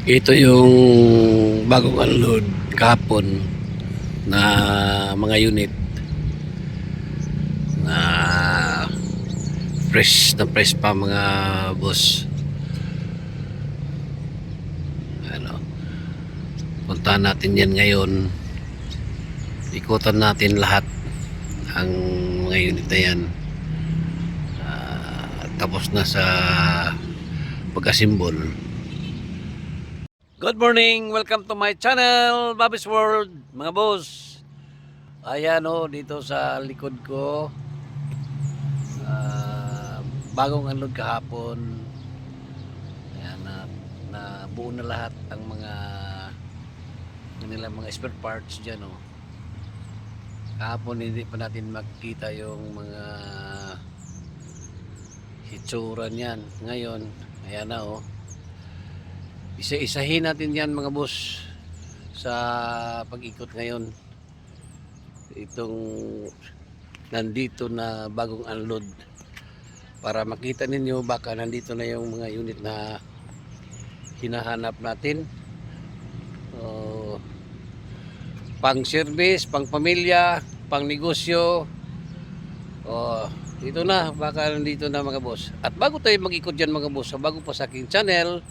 Ito yung bagong unload kahapon na mga unit na fresh pa mga boss. Ano, puntahan natin yan ngayon. Ikutan natin lahat ang mga unit na yan. Tapos na sa pagkasimbol. Good morning! Welcome to my channel, Bobby's World, mga boss. Ayan o, dito sa likod ko, bagong unload kahapon. Ayan, na buo na lahat ang mga spare parts dyan o. Kahapon hindi pa natin makita yung mga hitsura niyan. Ngayon, ayan na o. Isa-isahin natin yan mga boss sa pag-ikot ngayon. Itong nandito na bagong unload para makita ninyo baka nandito na yung mga unit na hinahanap natin. Pang service, pang pamilya, pang negosyo. Dito na, baka nandito na mga boss. At bago tayo mag-ikot dyan mga boss, bago pa sa aking channel,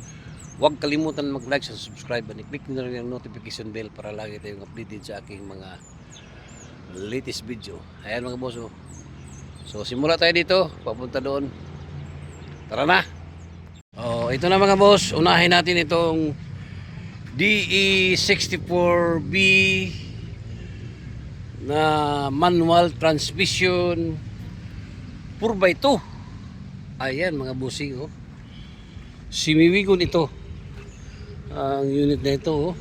huwag kalimutan mag-like and subscribe and i-click nyo na rin ang notification bell para lagi tayong updated sa aking mga latest video. Ayan mga boss oh. So simula tayo dito, papunta doon. Tara na. Ito na mga boss, unahin natin itong DE64B na manual transmission 4x2. Ayan mga bossing oh. Simiwigon ito. Ang unit na ito oh.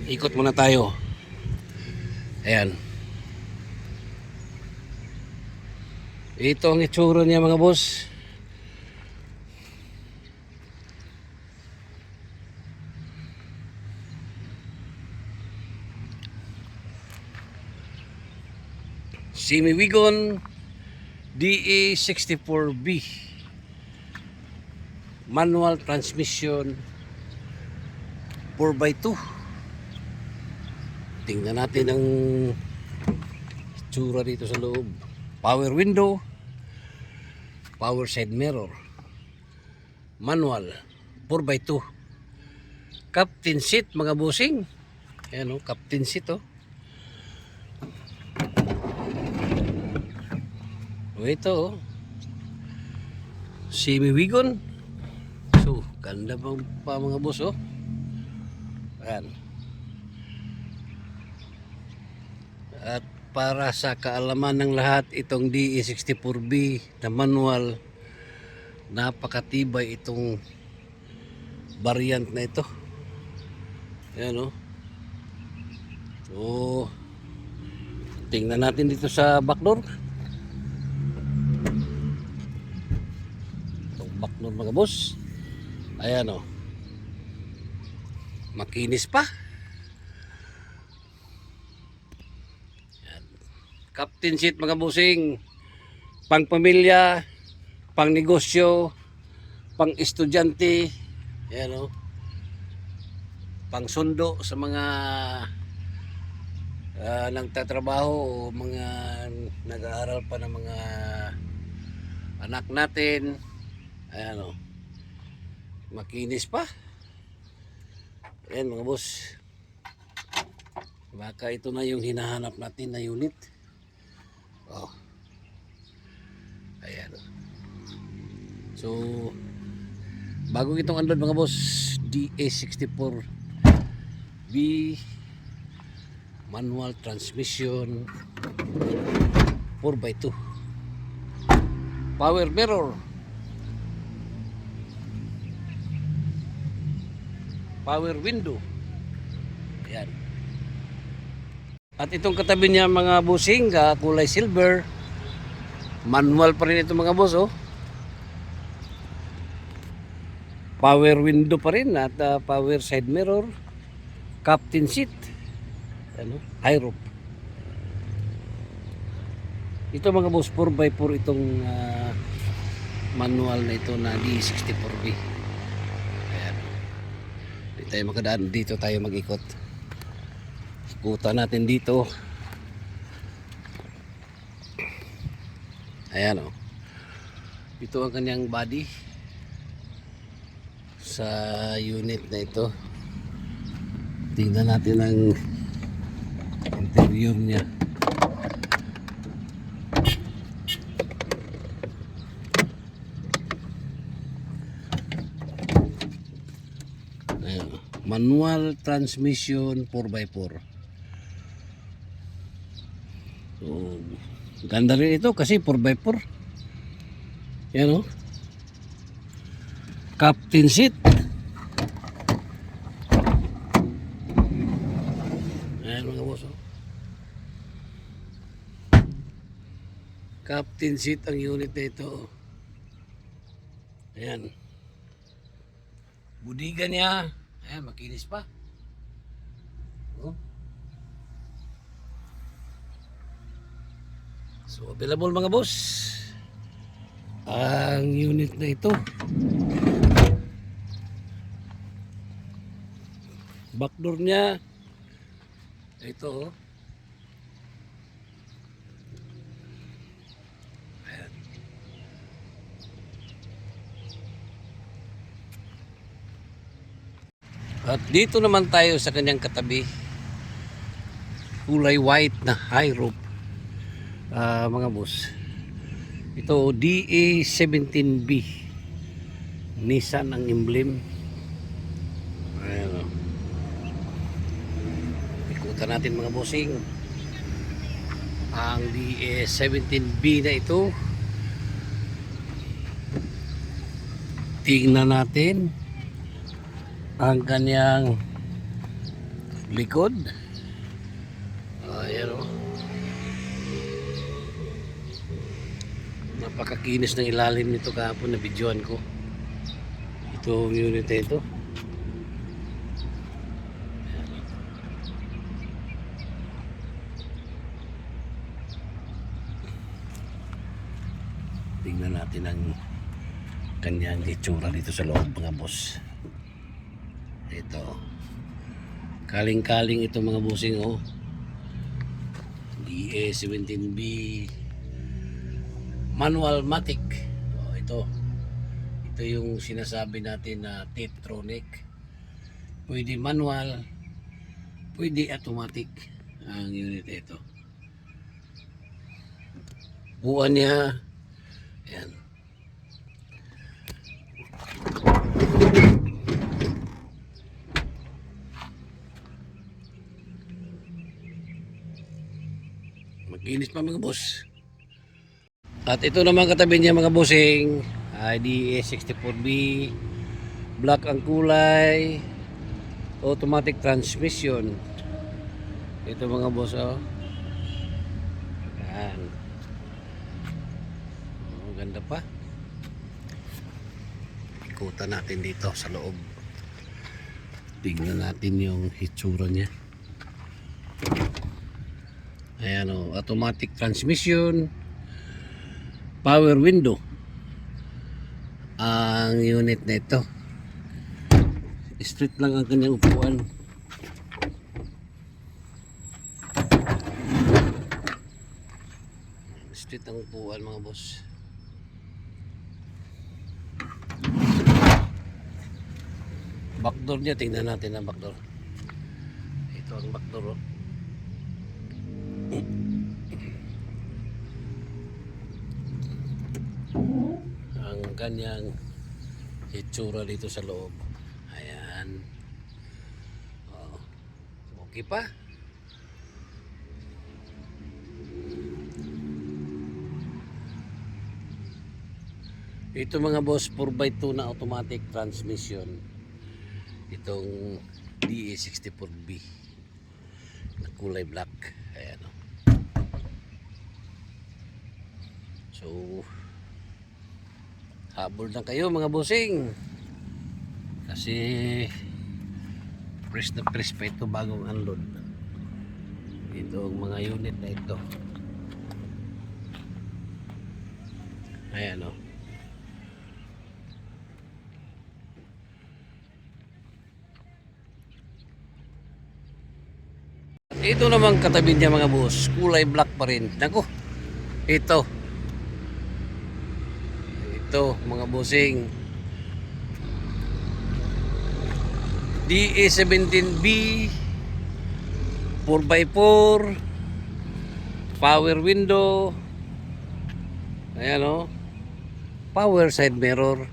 Ikot muna tayo. Ayan. Ito ang itsura niya mga boss. Simiwigon DE64B manual transmission 4x2. Tingnan natin ang itsura dito sa loob. Power window, power side mirror, manual 4x2, captain seat mga bossing. Ayan o, captain seat o. Ito o, Simiwigon. So ganda pa mga boss oh. Ayan. At para sa kaalaman ng lahat, itong DE64B na manual, napakatibay itong variant na ito. Ayan o. So tingnan natin dito sa back door. Itong back door mga boss. Ayan o. Makinis pa. Ayan. Captain seat mga bossing. Pang pamilya, pang negosyo, pang estudyante. Ayan o. Pang sundo sa mga nagtatrabaho o mga nag-aaral pa ng mga anak natin. Ayan o. Makinis pa. Ayan mga boss. Baka ito na yung hinahanap natin na unit. Oh. Ayan. So bago itong unload mga boss, DE64B manual transmission 4x2, power mirror, power window. Ayan. At itong katabi niya mga bossing, kulay silver, manual pa rin ito mga boss oh. Power window pa rin at power side mirror, captain seat, ano, high roof. Ito mga boss, 4x4 itong manual na ito na D64B. Ayan. Hindi tayo makadaan dito, tayo mag-ikot. Ikutan natin dito. Ayan o. Ito ang kanyang body sa unit na ito. Tingnan natin ang interior niya. Ayan. Manual transmission 4x4. So, ganda rin ito kasi 4x4. Yan o. Captain seat. Ayan mga boss o. Captain seat ang unit na ito. Ayan. Budiga niya. Ayan, makinis pa. Oh. So, available mga boss ang unit na ito. Backdoor niya ito. Ayan. At dito naman tayo sa kanyang katabi, kulay white na high roof. Mga boss, ito DA17B Nissan ang emblem. Ayan o. Ikutan natin mga bossing ang DA17B na ito. Tingnan natin ang kanyang likod. Ayan o. Napakakinis ng ilalim nito kahapon na videoan ko. Ito unit na ito. Tingnan natin ang kanyang itsura dito sa loob mga boss. Ito. Kaling-kaling ito mga bossing oh. DA17B Manual Matic. Oh, ito yung sinasabi natin na Tiptronic. Pwede manual, pwede automatic ang unit ito. Buuan niya. Ayan. Maglinis pa mga boss. At ito naman katabi niya mga bossing, DA64B, black ang kulay, automatic transmission. Ito mga boss oh. Yan. Oh, ganda pa. Ikutan natin dito sa loob. Tingnan natin yung hitsura niya. Ayan o, automatic transmission, power window ang unit na ito. Straight lang ang kanyang upuan. Straight ang upuan mga boss. Backdoor niya, tingnan natin ang backdoor. Ito ang backdoor oh. Ang kanyang itsura dito sa loob. Ayan. Oh. Okay pa. Ito mga boss, 4x2 na automatic transmission. Itong DA64B na kulay black. Ayan o. So habol na kayo mga bossing, kasi press na press pa ito bagong unload. Ito ang mga unit na ito. Ayan o. Ito naman katabi niya mga boss, kulay black pa rin. Naku, ito. Ito mga bossing. DA17B 4x4 power window. Ayan o. Power side mirror.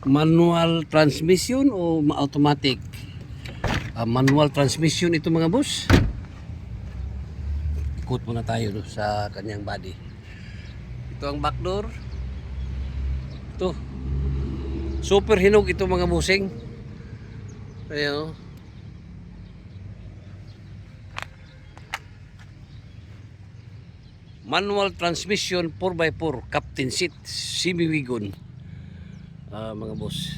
Manual transmission o automatic? Manual transmission ito mga boss. Ikot muna tayo sa kanyang body. Ito ang back door. Ito. Super hinog ito mga bossing. Ayan o. Manual transmission 4x4 captain seat semi-wagon. Mga boss,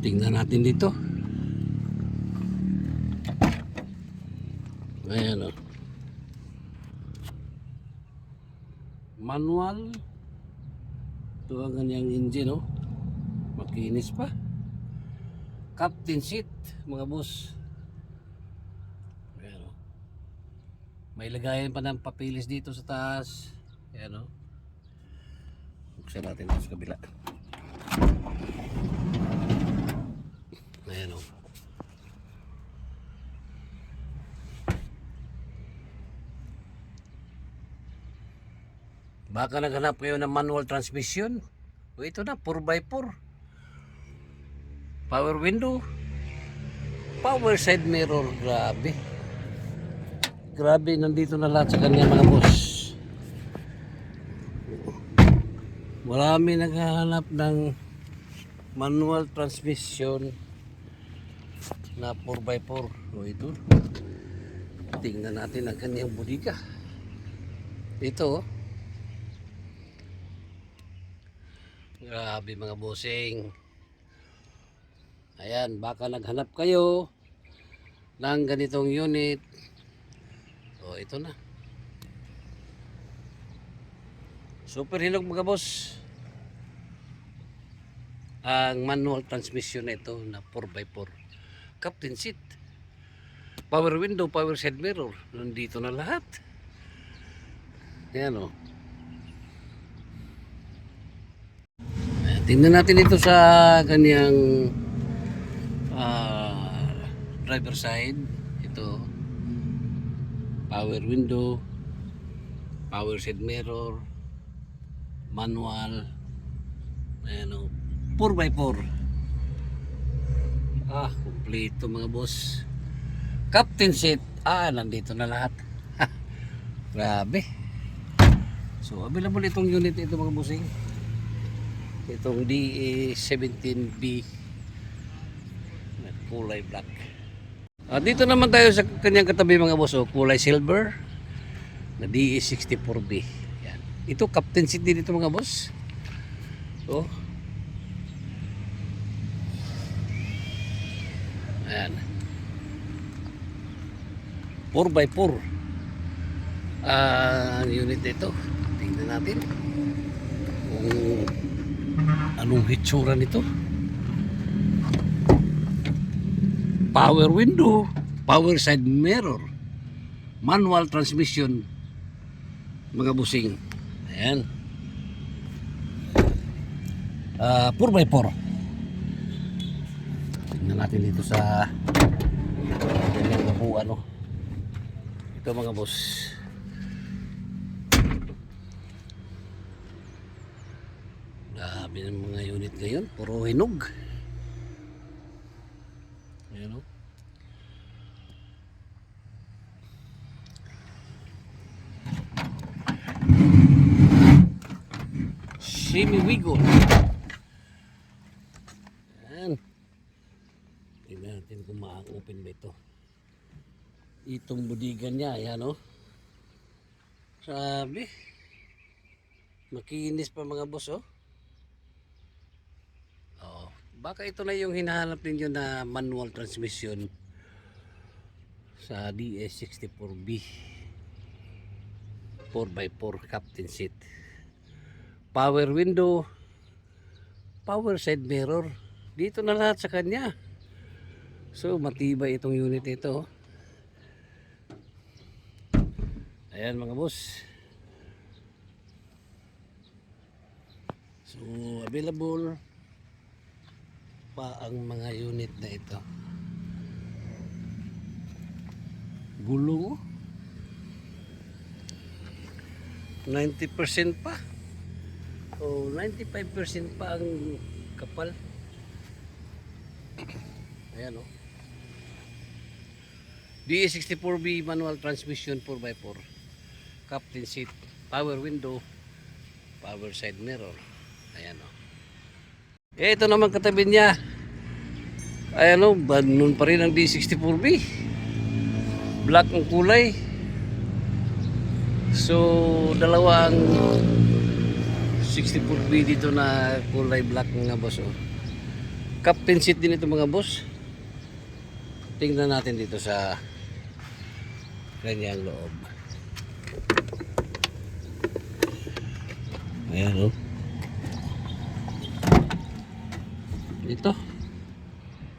tingnan natin dito. Ayan o. Manual. Ito ang kanyang engine o. Makinis pa. Captain seat mga boss. Ayan o. May lagayan pa ng papilis dito sa taas. Ayan o. Buksan natin ito sa kabila. Ayan o. Baka naghanap kayo ng manual transmission. O ito na, 4x4. Power window. Power side mirror. Grabe. Grabe, nandito na lahat sa kanya mga boss. Marami naghahanap ng manual transmission na 4x4. O ito. Tingnan natin ang kanyang bodega. Ito. Grabe mga bossing. Ayan, baka naghanap kayo ng ganitong unit. O ito na. Super hinog mga boss. Ang manual transmission na ito na 4x4 captain seat, power window, power side mirror, nandito na lahat. Ayan o. Tingnan natin ito sa kanyang driver side. Ito, power window, power side mirror, manual. Ayan o, 4x4. Kompleto mga boss. Captain seat. Nandito na lahat. Grabe. So, available itong unit ito mga bossing. Itong DA17B na kulay black. Dito naman tayo sa kanyang katabi mga boss. Kulay silver na DA64B. Yan. Ito captain seat din ito mga boss. So, ayan. 4x4 unit ito. Tingnan natin kung anong hitsura nito. Power window, power side mirror, manual transmission mga busing. Ayan. 4x4. Tingnan natin dito sa kanyang kabuuan. Ito mga boss. Dami ng mga unit ngayon. Puro hinog. Ayan o. Semi-wagon. Ayan. Tingnan natin kung ma-open ba ito. Itong bodega niya. Ayan o. Sabi. Makinis pa mga boss o. Baka ito na yung hinahanap ninyo na manual transmission sa DS64B 4x4 captain seat, power window, power side mirror. Dito na lahat sa kanya. So matibay itong unit ito. Ayan mga boss. So available pa ang mga unit na ito. Gulo 90% pa. O 95% pa ang kapal. Ayan o. DE64B manual transmission 4x4. Captain seat, power window, power side mirror. Ayan o. Ito naman katabi niya. Ayan o, nun pa rin ang DE64B. Black ang kulay. So, dalawa ang 64B dito na kulay black mga boss. Oh. Captain seat din ito mga boss. Tingnan natin dito sa kanyang loob. Ayan oh. Ito.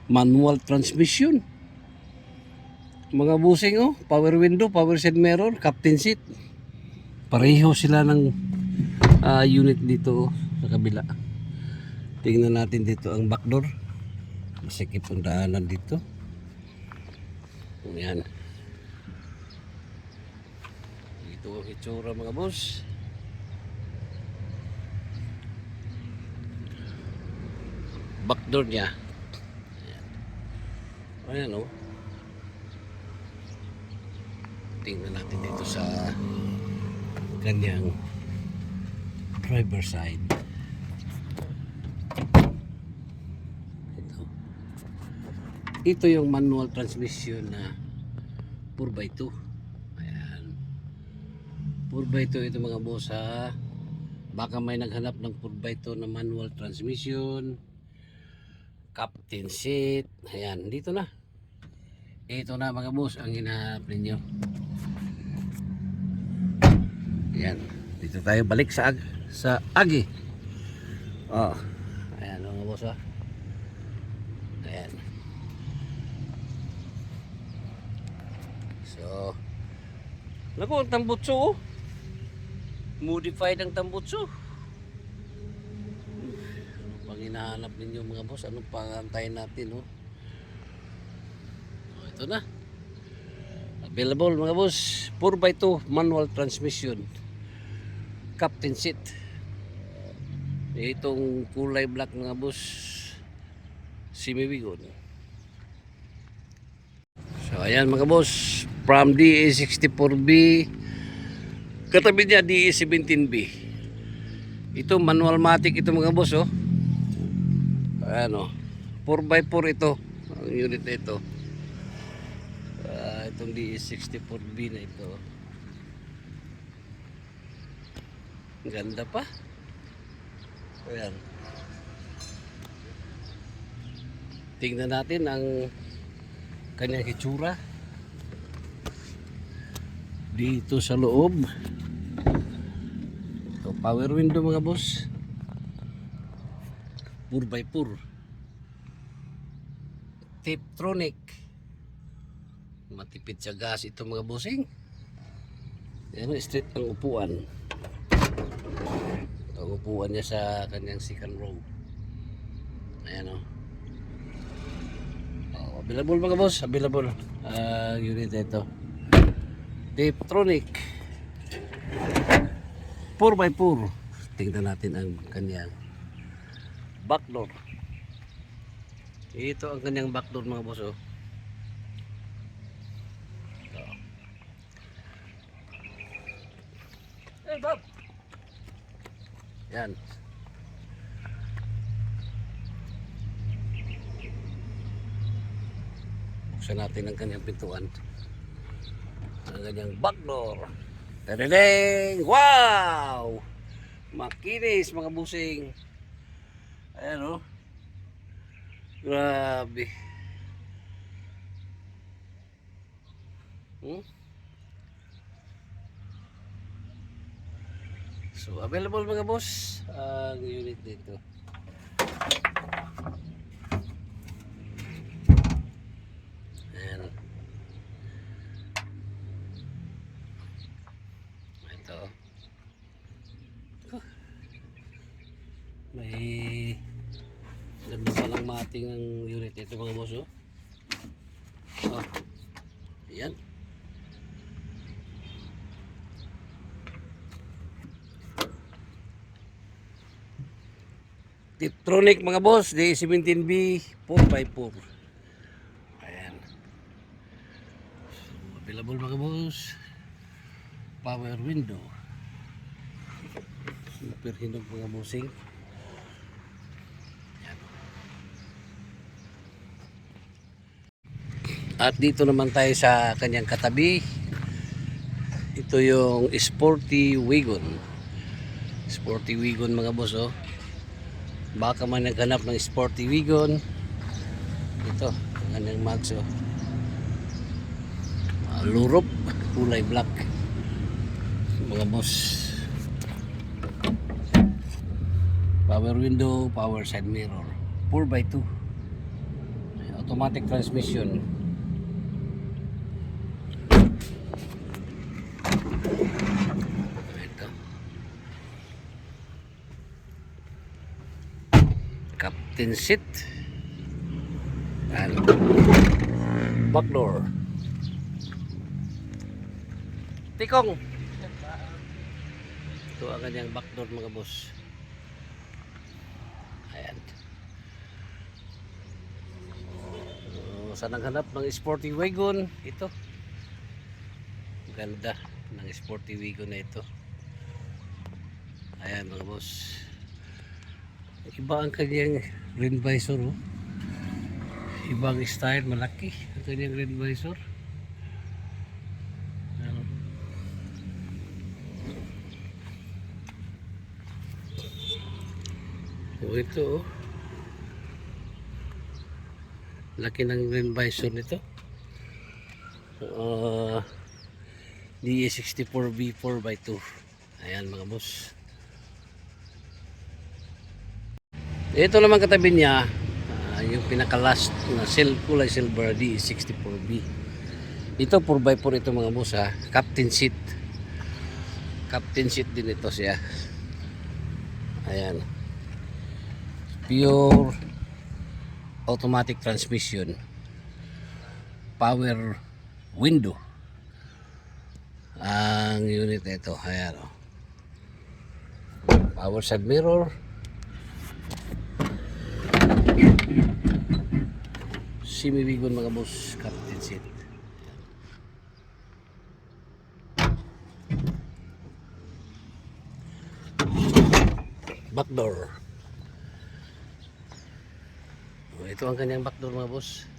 Manual transmission. Mga busing oh. Power window, power side mirror, captain seat. Pareho sila ng unit dito oh, sa kabila. Tingnan natin dito ang back door. Masikip ang daanan dito. Ayan. Ito ang itsura mga boss. Back door niya. Ayan oh. Tingnan natin dito sa kanyang driver side. Ito yung manual transmission na 4x2. Ayan. 4x2 ito mga boss ha. Baka may naghanap ng 4x2 na manual transmission. Captain seat. Ayan, dito na. Ito na mga boss ang hinahanap ninyo. Ayan. Dito tayo balik sa agi. Oh. Ayan mga boss ha. Ayan. So, naku, ang tambutso oh. Modified ang tambutso. Ano pang hinahanap ninyo mga boss? Anong pangantayin natin oh? Oh, ito na. Available mga boss. 4x2 manual transmission. Captain seat. Itong kulay black mga boss. Simiwigon. So ayan mga boss. From DE64B. Katabi niya DE17B. Ito manual matic ito mga boss oh. Ayan oh. 4x4 ito. Ang unit na ito. Itong DE64B na ito. Ganda pa. Ayan. Tingnan natin ang kanyang hitsura dito sa loob. Ito, power window mga boss. 4x4. Tiptronic. Matipid sa gas ito mga bossing. Ayan, straight ang upuan. Ito ang upuan niya sa kanyang second row. Ayan o. Available mga boss. Available. Unit ito. Tiptronic 4x4. Tingnan natin ang kanyang back door. Ito ang kanyang back door mga boss oh. Hey Bob. Yan. Buksan natin ang kanyang pintuan. Ang kanyang back door. Tadadeng! Wow! Makinis mga busing. Ayan o. Grabe. So available mga boss ang unit dito. automatic ng unit ito mga boss. Oh. Ah, ayan. Tiptronic mga boss, D17B 4x4. Ayan. So, available mga boss. Power window. Super hinog mga bossing. Ayan. At dito naman tayo sa kanyang katabi. Ito yung Sporty Wagon. Sporty Wagon mga boss oh. Baka man naghanap ng Sporty Wagon. Ito, ang kanyang mags oh. Lurop, kulay black. Mga boss. Power window, power side mirror. 4x2. Automatic transmission. Ito. Captain seat. And back door. Tikong. Ito ang kanyang back door mga boss. Ayan. So, sa naghanap ng Sporty Wagon, ito. Ganda ng Sporty Wagon na ito. Ayan mga boss. Iba ang kanyang rim visor oh. Ibang style, malaki ang kanyang rim visor. So ito oh. Laki ng rim visor nito. DE64B 4x2. Ayan mga boss. Ito naman katabi niya, yung pinaka-last na kulay silver DE64B. Ito 4x4 ito mga boss ha. Captain seat. Captain seat din ito siya. Ayan. Pure automatic transmission. Power window. Ang unit ito. Ayan o. Power side mirror. Semi-wagon mga boss, captain seat. Back door. Oh, ito ang kanyang back door mga boss.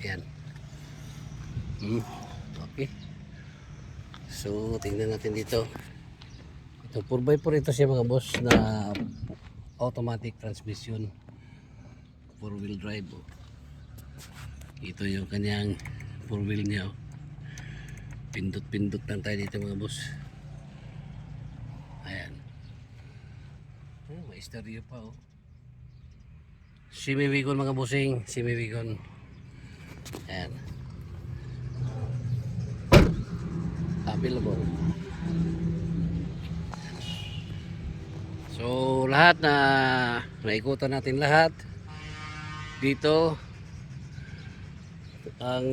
Ayan. Okay. So, tingnan natin dito. Ito 4x4 ito siya mga boss na automatic transmission. 4-wheel drive oh. Ito yung kanyang 4-wheel niya oh. Pindot-pindot lang tayo dito mga boss. Ayan. May stereo pa oh. Semi-wagon mga bossing, semi-wagon. Ayan. Available. So lahat na naikutan natin lahat. Dito ang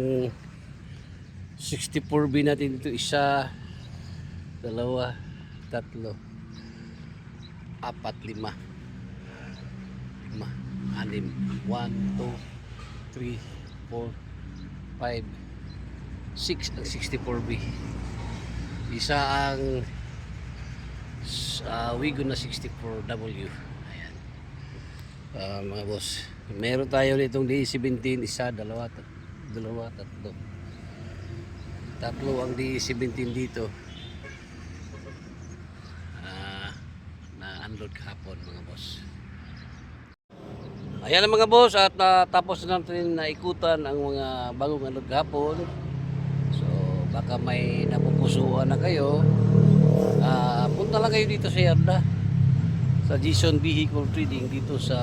64B natin dito, isa, dalawa, tatlo, apat, lima, anim, 1, 2, 3, 4, 5, 6 ang 64B. Isa ang Wagon na 64W. Ayan. Mga boss, meron tayo nitong D17, isa, dalawa, tatlo. Tatlo ang D17 dito. Na unload kahapon mga boss. Ayan ang mga boss, at tapos natin naikutan ang mga bagong unload kahapon. So baka may napupusuan na kayo. Punta lang kayo dito sa Yarda, sa Jason Vehicle Trading dito sa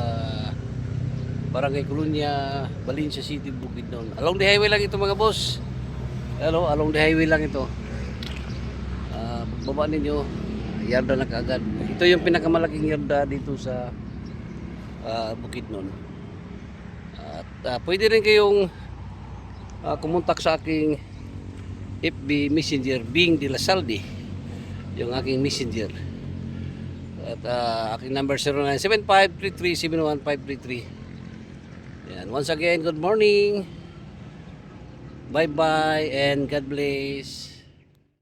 Barangay Colonia, Valencia City, Bukidnon. Along the highway lang ito mga boss. Hello, along the highway lang ito. Baba ninyo, Yarda na kaagad. Ito yung pinakamalaking Yarda dito sa Bukidnon. At pwede rin kayong kumontak sa aking FB Messenger, Bing de la Saldi, yung aking messenger. At aking number 0975-33-71533. Yan. Once again, good morning. Bye-bye and God bless.